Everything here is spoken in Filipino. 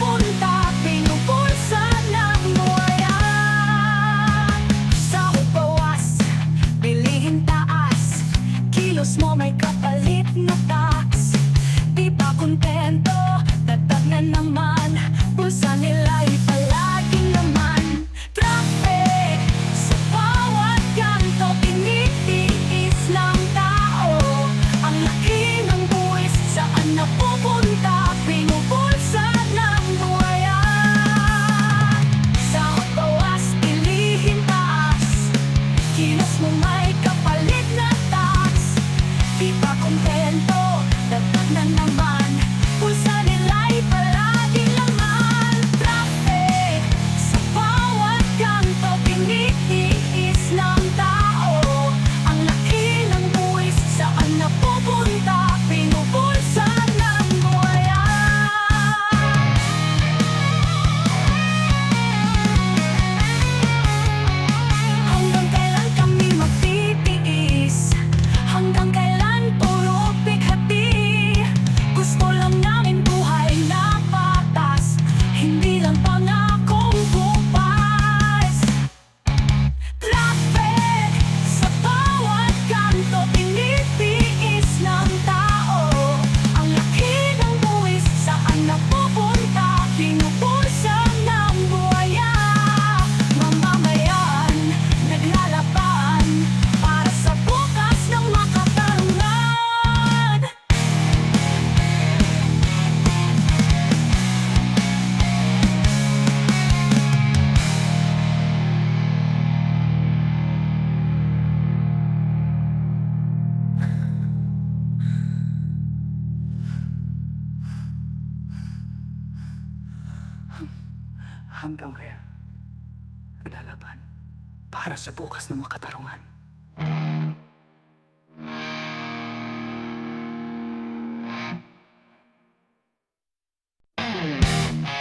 napupunta, pinupulsa ng buhaya. Sahod bawas, bilihin taas, kilos mo may kapalit na tax. Di pa kontento, dagdag na naman, bulsa nila'y palaging laman. Traffic sa bawat kanto, tinitiis ng tao. Ang laki ng buwis, saan napupunta, pinupulsa ng buhaya. Sahod bawas, bilihin taas, kilos mo may kapalit na tax. Di pa kontento, dagdag na naman, bulsa nila'y palaging laman. Traffic sa bawat kanto, tinitiis ng tao. Ang laki ng buwis, saan napupunta, pinupulsa ng buhaya. Hanggang kailan kami magtitiis? Hanggang kailan puro pighati? Gusto lang namin buhay na patas, hindi lang pangakong bukas. Traffic sa bawat kanto, tinitiis ng tao. Ang laki ng buwis, saan napupunta, pinupulsa ng buhaya. Mamamayan, naglalaban para sa bukas ng makatarungan. Hanggang kaya naglalaban para sa bukas ng makatarungan.